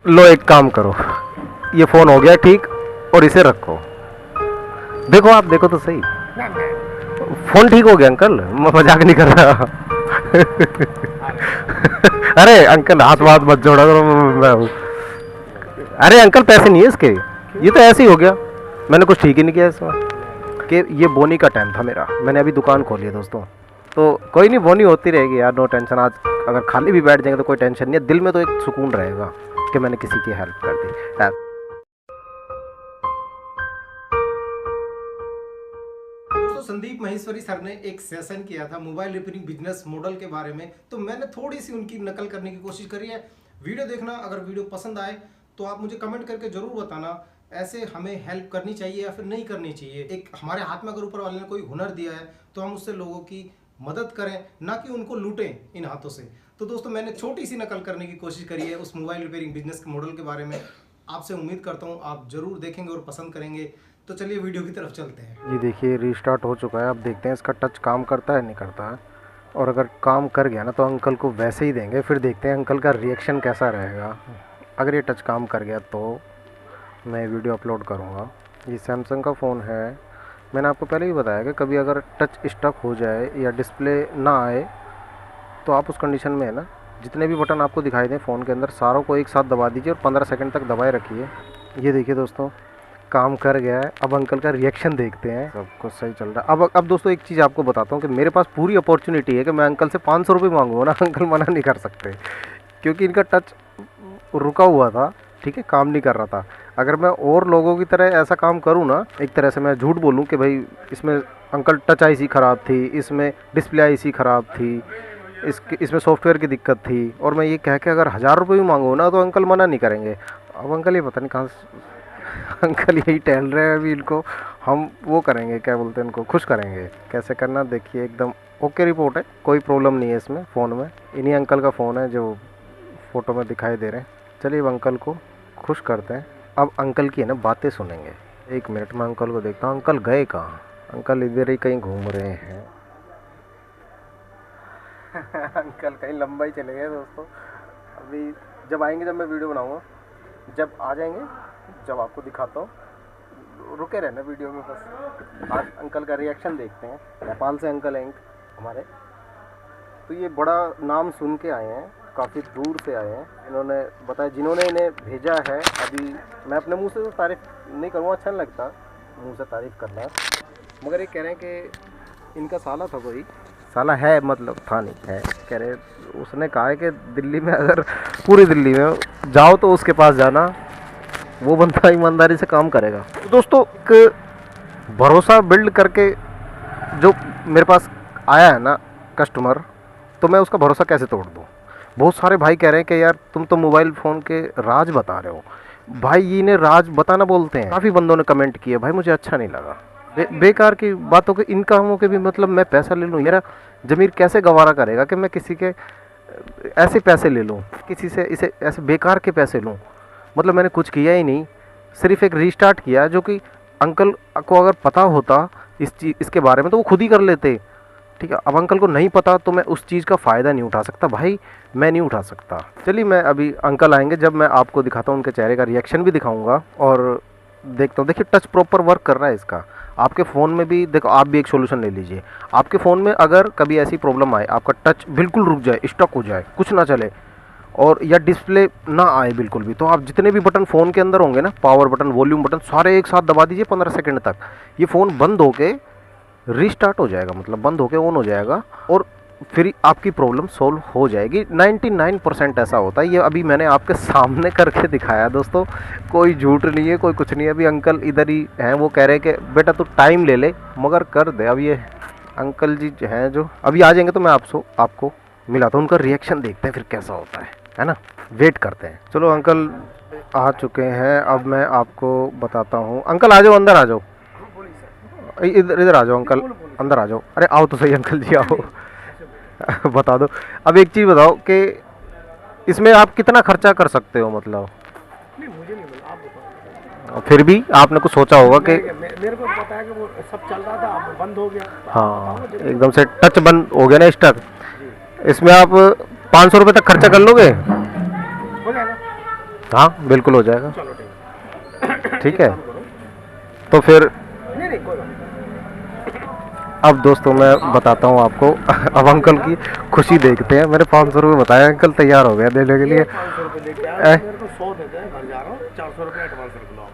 लो एक काम करो, ये फ़ोन हो गया ठीक, और इसे रखो। देखो आप देखो तो सही, फ़ोन ठीक हो गया अंकल, मैं मजाक नहीं कर रहा। अरे अंकल हाथ वाथ मत जोड़ा करो, मैं हूँ। अरे अंकल पैसे नहीं है इसके, ये तो ऐसे ही हो गया, मैंने कुछ ठीक ही नहीं किया इसमें। कि ये बोनी का टाइम था मेरा, मैंने अभी दुकान खोली है दोस्तों, तो कोई नहीं बोनी होती रहेगी यार, नो टेंशन। आज अगर खाली भी बैठ जाएंगे तो कोई टेंशन नहीं है, दिल में तो एक सुकून रहेगा कि मैंने किसी की हेल्प कर दी। दोस्तों संदीप महेश्वरी सर ने एक सेशन किया था मोबाइल रिपेयरिंग बिजनेस मॉडल के बारे में, तो मैंने थोड़ी सी उनकी नकल करने की कोशिश करी है। वीडियो देखना, अगर वीडियो पसंद आए तो आप मुझे कमेंट करके जरूर बताना, ऐसे हमें हेल्प करनी चाहिए या फिर नहीं करनी चाहिए। एक हमारे हाथ में अगर ऊपर वाले ने कोई हुनर दिया है तो हम उससे लोगों की मदद करें, ना कि उनको लूटें इन हाथों से। तो दोस्तों मैंने छोटी सी नकल करने की कोशिश करी है उस मोबाइल रिपेयरिंग बिजनेस के मॉडल के बारे में। आपसे उम्मीद करता हूँ आप जरूर देखेंगे और पसंद करेंगे। तो चलिए वीडियो की तरफ चलते हैं। ये देखिए रीस्टार्ट हो चुका है, अब देखते हैं इसका टच काम करता है नहीं करता है, और अगर काम कर गया ना तो अंकल को वैसे ही देंगे, फिर देखते हैं अंकल का रिएक्शन कैसा रहेगा। अगर ये टच काम कर गया तो मैं वीडियो अपलोड करूँगा। ये सैमसंग का फ़ोन है, मैंने आपको पहले ही बताया कि कभी अगर टच स्टक हो जाए या डिस्प्ले ना आए तो आप उस कंडीशन में है ना, जितने भी बटन आपको दिखाई दें फ़ोन के अंदर सारों को एक साथ दबा दीजिए और 15 सेकंड तक दबाए रखिए। ये देखिए दोस्तों काम कर गया है, अब अंकल का रिएक्शन देखते हैं। सब कुछ सही चल रहा है। अब दोस्तों एक चीज़ आपको बताता हूँ कि मेरे पास पूरी अपॉर्चुनिटी है कि मैं अंकल से 500 रुपये मांगूँ ना, अंकल मना नहीं कर सकते, क्योंकि इनका टच रुका हुआ था, ठीक है, काम नहीं कर रहा था। अगर मैं और लोगों की तरह ऐसा काम करूँ ना, एक तरह से मैं झूठ बोलूँ कि भाई इसमें अंकल टच आईसी ख़राब थी, इसमें डिस्प्ले आईसी ख़राब थी, इसमें सॉफ्टवेयर की दिक्कत थी, और मैं ये कह के अगर 1000 रुपये भी मांगूँ ना तो अंकल मना नहीं करेंगे। अब अंकल ये पता नहीं कहाँ से अंकल यही टहल रहे हैं, अभी इनको हम वो करेंगे, क्या बोलते हैं, इनको खुश करेंगे। कैसे करना देखिए, एकदम ओके रिपोर्ट है, कोई प्रॉब्लम नहीं है इसमें फ़ोन में। इन्हीं अंकल का फ़ोन है जो फ़ोटो में दिखाई दे रहे हैं। चलिए अब अंकल को खुश करते हैं। अब अंकल की है ना बातें सुनेंगे। एक मिनट में अंकल को देखता हूँ, अंकल गए कहाँ? अंकल इधर ही कहीं घूम रहे हैं। अंकल कहीं लंबा ही चले गए दोस्तों। अभी जब आएंगे, जब मैं वीडियो बनाऊँगा, जब आ जाएंगे, जब आपको दिखाता हूँ, रुके रहना वीडियो में बस। आज अंकल का रिएक्शन देखते हैं। नेपाल से अंकल हैं हमारे, तो ये बड़ा नाम सुन के आए हैं, काफ़ी दूर से आए हैं। इन्होंने बताया, जिन्होंने इन्हें भेजा है, अभी मैं अपने मुंह से तो तारीफ़ नहीं करूँगा, अच्छा नहीं लगता मुंह से तारीफ़ करना, मगर ये कह रहे हैं कि इनका साला था, कोई साला है, मतलब था नहीं है, कह रहे उसने कहा है कि दिल्ली में अगर पूरी दिल्ली में जाओ तो उसके पास जाना, वो बंदा ईमानदारी से काम करेगा। तो दोस्तों भरोसा बिल्ड करके जो मेरे पास आया है ना कस्टमर, तो मैं उसका भरोसा कैसे तोड़ दूँ? बहुत सारे भाई कह रहे हैं कि यार तुम तो मोबाइल फ़ोन के राज बता रहे हो। भाई इन्हें राज बताना बोलते हैं। काफ़ी बंदों ने कमेंट किए, भाई मुझे अच्छा नहीं लगा, बेकार की बातों के, इन कामों के भी मतलब मैं पैसा ले लूँ? मेरा ज़मीर कैसे गवारा करेगा कि मैं किसी के ऐसे पैसे ले लूँ, किसी से इसे ऐसे बेकार के पैसे लूँ? मतलब मैंने कुछ किया ही नहीं, सिर्फ एक रीस्टार्ट किया, जो कि अंकल को अगर पता होता इसके बारे में तो वो खुद ही कर लेते, ठीक है। अब अंकल को नहीं पता तो मैं उस चीज़ का फ़ायदा नहीं उठा सकता, भाई मैं नहीं उठा सकता। चलिए मैं अभी अंकल आएंगे जब मैं आपको दिखाता हूँ, उनके चेहरे का रिएक्शन भी दिखाऊंगा और देखता हूँ। देखिए टच प्रॉपर वर्क कर रहा है इसका। आपके फ़ोन में भी देखो, आप भी एक सोल्यूशन ले लीजिए। आपके फ़ोन में अगर कभी ऐसी प्रॉब्लम आए, आपका टच बिल्कुल रुक जाए, स्टक हो जाए, कुछ ना चले, और या डिस्प्ले ना आए बिल्कुल भी, तो आप जितने भी बटन फ़ोन के अंदर होंगे ना, पावर बटन, वॉल्यूम बटन, सारे एक साथ दबा दीजिए 15 सेकंड तक। ये फ़ोन बंद होके रीस्टार्ट हो जाएगा, मतलब बंद होके ऑन हो जाएगा, और फिर आपकी प्रॉब्लम सोल्व हो जाएगी। 99% ऐसा होता है। ये अभी मैंने आपके सामने करके दिखाया दोस्तों, कोई झूठ नहीं है, कोई कुछ नहीं है। अभी अंकल इधर ही हैं, वो कह रहे हैं कि बेटा तू टाइम ले ले मगर कर दे। अब ये अंकल जी हैं जो अभी आ जाएंगे तो मैं आपको मिलाता हूँ, उनका रिएक्शन देखते हैं फिर कैसा होता है ना, वेट करते हैं। चलो अंकल आ चुके हैं, अब मैं आपको बताता हूँ। अंकल आ जाओ, अंदर आ जाओ, इधर आ जाओ अंकल, अंदर आ जाओ। अरे आओ तो सही अंकल जी, आओ। बता दो, अब एक चीज़ बताओ कि इसमें आप कितना खर्चा कर सकते हो? मतलब नहीं, मुझे नहीं मिला, आप बताओ। फिर भी आपने कुछ सोचा होगा कि मेरे को बताया कि वो सब चल रहा था, अब बंद हो गया। हाँ, एकदम से टच बंद हो गया ना, स्टक। इसमें आप 500 रुपये तक खर्चा कर लोगे? हो जाएगा। हाँ बिल्कुल हो जाएगा। चलो ठीक ठीक है, काम करो। तो फिर नहीं नहीं कोई बात नहीं। अब दोस्तों मैं बताता हूँ आपको। अब अंकल की खुशी देखते हैं। मैंने 500 रुपये बताया, अंकल तैयार हो गया देने के लिए। 500 रुपये लेके आया, ए? मेरे को 100 देते हैं, घर जा रहा हूँ, 400 रुपये एडवांस रख लो आप।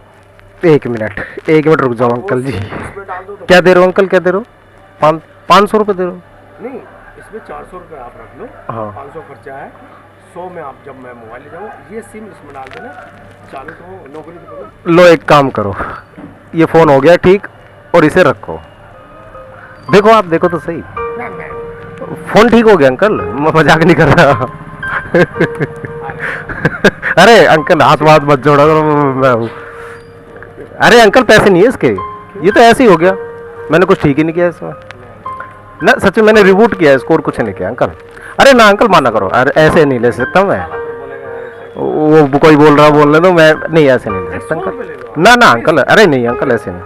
1 मिनट रुक जाओ अंकल जी। इसमें डाल दो तो क्या दे रहे हो अंकल, क्या दे रहे हो? 500 रुपये दे रहे हो? नहीं, इसमें 400 रुपये आप रख लो। हाँ। 500 खर्चा है, 100 में आप जब मैं मोबाइल ले जाऊँ, ये सिम इसमें डाल देना, चालू तो नौकरी तो करो। लो एक काम करो, ये फ़ोन हो गया ठीक, और इसे रखो। देखो आप देखो तो सही, मैं फ़ोन ठीक हो गया अंकल, मैं मजाक नहीं कर रहा। अरे अंकल हाथ वाथ मत जोड़ा करो, मैं हूँ। अरे अंकल पैसे नहीं है इसके, ये तो ऐसे ही हो गया, मैंने कुछ ठीक ही नहीं किया इसमें ना, सच में मैंने रिबूट किया इसको और कुछ नहीं किया अंकल। अरे ना अंकल माना करो, अरे ऐसे नहीं ले सकता मैं, वो कोई बोल रहा बोलने दो, मैं नहीं ऐसे नहीं ले सकता अंकल। ना ना अंकल, अरे नहीं अंकल ऐसे नहीं,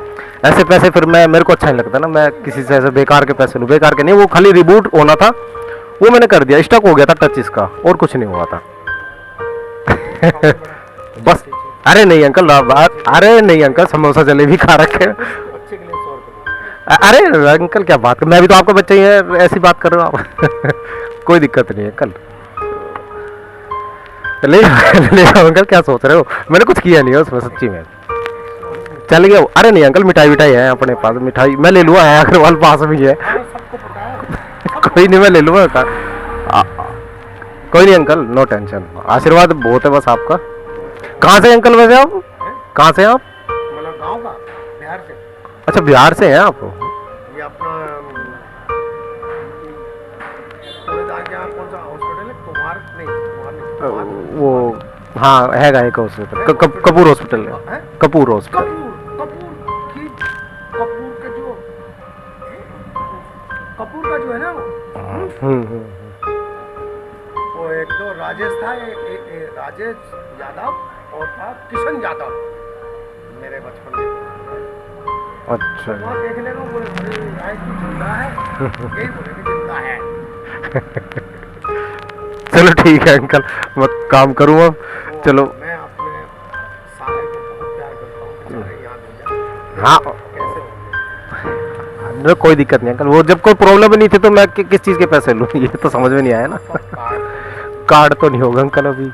ऐसे पैसे फिर मैं मेरे को अच्छा नहीं लगता ना, मैं किसी से ऐसे बेकार के पैसे लूँ, बेकार के नहीं, वो खाली रिबूट होना था, वो मैंने कर दिया, स्टक हो गया था टच इसका, और कुछ नहीं हुआ था। बस अरे नहीं अंकल, अरे नहीं अंकल, समोसा जलेबी खा रखे हैं। बच्चे के लिए 100 रुपये। अरे अंकल क्या बात कर, मैं भी तो आपका बच्चा ही है, ऐसी बात कर रहे हो आप। कोई दिक्कत नहीं है अंकल, ले जाओ अंकल, क्या सोच रहे हो, मैंने कुछ किया नहीं है उसमें सच्ची में, चल गया। अरे नहीं अंकल, मिठाई विठाई है अपने पास, मिठाई मैं ले लूँगा, है अग्रवाल पास में ही है। हाँ, सबको पता है। कोई नहीं मैं ले लूँगा, कोई नहीं अंकल, नो टेंशन, आशीर्वाद बहुत है बस आपका। कहाँ से अंकल वैसे आप, कहाँ से आप? मतलब गाँव का, बिहार से। अच्छा बिहार से हैं आप? ये अपना के यहाँ कौन सा हॉस्पिटल है, कुमार नहीं, वो हाँ हैगा एक हॉस्पिटल, कपूर हॉस्पिटल है, कपूर हॉस्पिटल। कपूर का जो है ना वो एक तो राजेश था, राजेश यादव और था किशन यादव, मेरे बचपन में। अच्छा वहाँ देखने को बोले जिंदा है, यही बोले कि जिंदा है। चलो ठीक है अंकल, मैं काम करूँ अब, चलो। मैं अपने साले को बहुत प्यार करता हूँ, बेचारे यहाँ भेजा। हाँ कैसे होंगे? no, कोई दिक्कत नहीं अंकल, वो जब कोई प्रॉब्लम नहीं थी तो मैं किस चीज़ के पैसे लूँ, ये तो समझ में नहीं आया ना। कार्ड तो नहीं होगा अंकल अभी,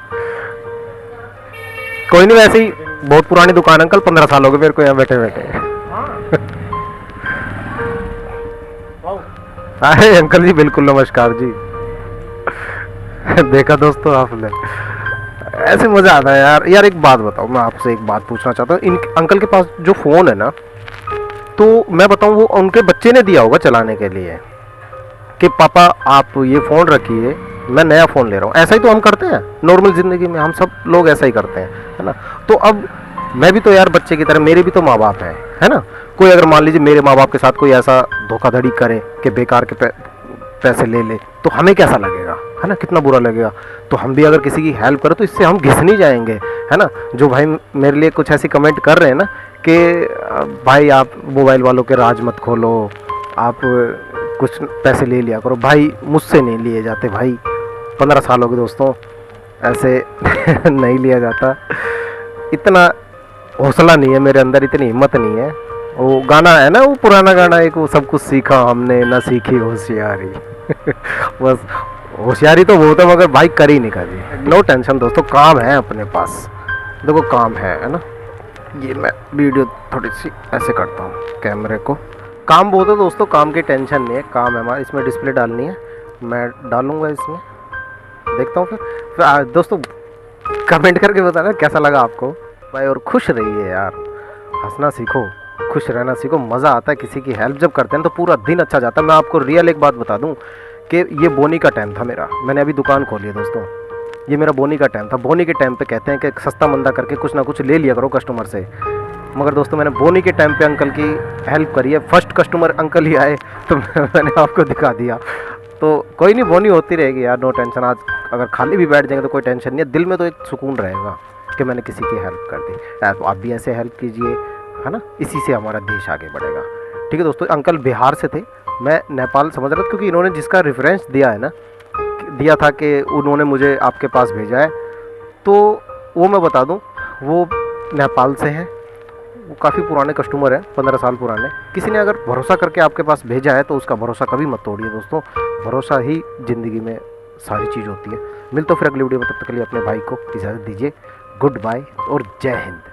कोई नहीं, वैसे ही बहुत पुरानी दुकान अंकल, 15 साल हो गए मेरे को यहाँ बैठे बैठे। अरे अंकल जी बिल्कुल नमस्कार जी। देखा दोस्तों आपने, ऐसे मजा आता है यार। यार एक बात बताओ, मैं आपसे एक बात पूछना चाहता हूँ, इन अंकल के पास जो फ़ोन है ना, तो मैं बताऊँ वो उनके बच्चे ने दिया होगा चलाने के लिए, कि पापा आप ये फ़ोन रखिए, मैं नया फ़ोन ले रहा हूँ। ऐसा ही तो हम करते हैं नॉर्मल ज़िंदगी में, हम सब लोग ऐसा ही करते हैं, है ना। तो अब मैं भी तो यार बच्चे की तरह, मेरे भी तो माँ बाप हैं, है ना। कोई अगर मान लीजिए मेरे माँ बाप के साथ कोई ऐसा धोखाधड़ी करे कि बेकार के पैसे ले ले, तो हमें कैसा लगेगा, है ना, कितना बुरा लगेगा। तो हम भी अगर किसी की हेल्प करें तो इससे हम घिस नहीं जाएंगे, है ना। जो भाई मेरे लिए कुछ ऐसी कमेंट कर रहे हैं ना कि भाई आप मोबाइल वालों के राज मत खोलो, आप कुछ पैसे ले लिया करो, भाई मुझसे नहीं लिए जाते भाई, 15 साल हो गए दोस्तों, ऐसे नहीं लिया जाता, इतना हौसला नहीं है मेरे अंदर, इतनी हिम्मत नहीं है। वो गाना है ना, वो पुराना गाना एक, वो सब कुछ सीखा हमने ना सीखी होशियारी। बस होशियारी तो बहुत है, मगर भाई कर ही नहीं करी। नो टेंशन दोस्तों, काम है अपने पास, देखो काम है ना। ये मैं वीडियो थोड़ी सी ऐसे करता हूँ कैमरे को, काम बहुत है दोस्तों, काम की टेंशन नहीं है, काम है हमारा। इसमें डिस्प्ले डालनी है, मैं डालूँगा इसमें, देखता हूँ फिर दोस्तों कमेंट करके बताना कैसा लगा आपको भाई। और खुश रहिए यार, हंसना सीखो, खुश रहना सीखो, मज़ा आता है किसी की हेल्प जब करते हैं तो पूरा दिन अच्छा जाता है। मैं आपको रियल एक बात बता दूं कि ये बोनी का टाइम था मेरा, मैंने अभी दुकान खोली है दोस्तों, ये मेरा बोनी का टाइम था। बोनी के टाइम पे कहते हैं कि सस्ता मंदा करके कुछ ना कुछ ले लिया करो कस्टमर से, मगर दोस्तों मैंने बोनी के टाइम पे अंकल की हेल्प करी है। फर्स्ट कस्टमर अंकल ही आए तो मैंने आपको दिखा दिया। तो कोई नहीं, बोनी होती रहेगी यार, नो टेंशन। आज अगर खाली भी बैठ जाएंगे तो कोई टेंशन नहीं है, दिल में तो एक सुकून रहेगा कि मैंने किसी की हेल्प कर दी। तो आप भी ऐसे हेल्प कीजिए, है ना, इसी से हमारा देश आगे बढ़ेगा। ठीक है दोस्तों, अंकल बिहार से थे, मैं नेपाल समझ रहा था, क्योंकि इन्होंने जिसका रेफरेंस दिया है ना, दिया था कि उन्होंने मुझे आपके पास भेजा है, तो वो मैं बता दूं, वो नेपाल से है, वो काफ़ी पुराने कस्टमर हैं, 15 साल पुराने। किसी ने अगर भरोसा करके आपके पास भेजा है तो उसका भरोसा कभी मत तोड़िए दोस्तों। भरोसा ही ज़िंदगी में सारी चीज़ होती है। मिलते हो फिर अगली वीडियो में, तब तक के लिए अपने भाई को इजाज़त दीजिए। गुड बाय और जय हिंद।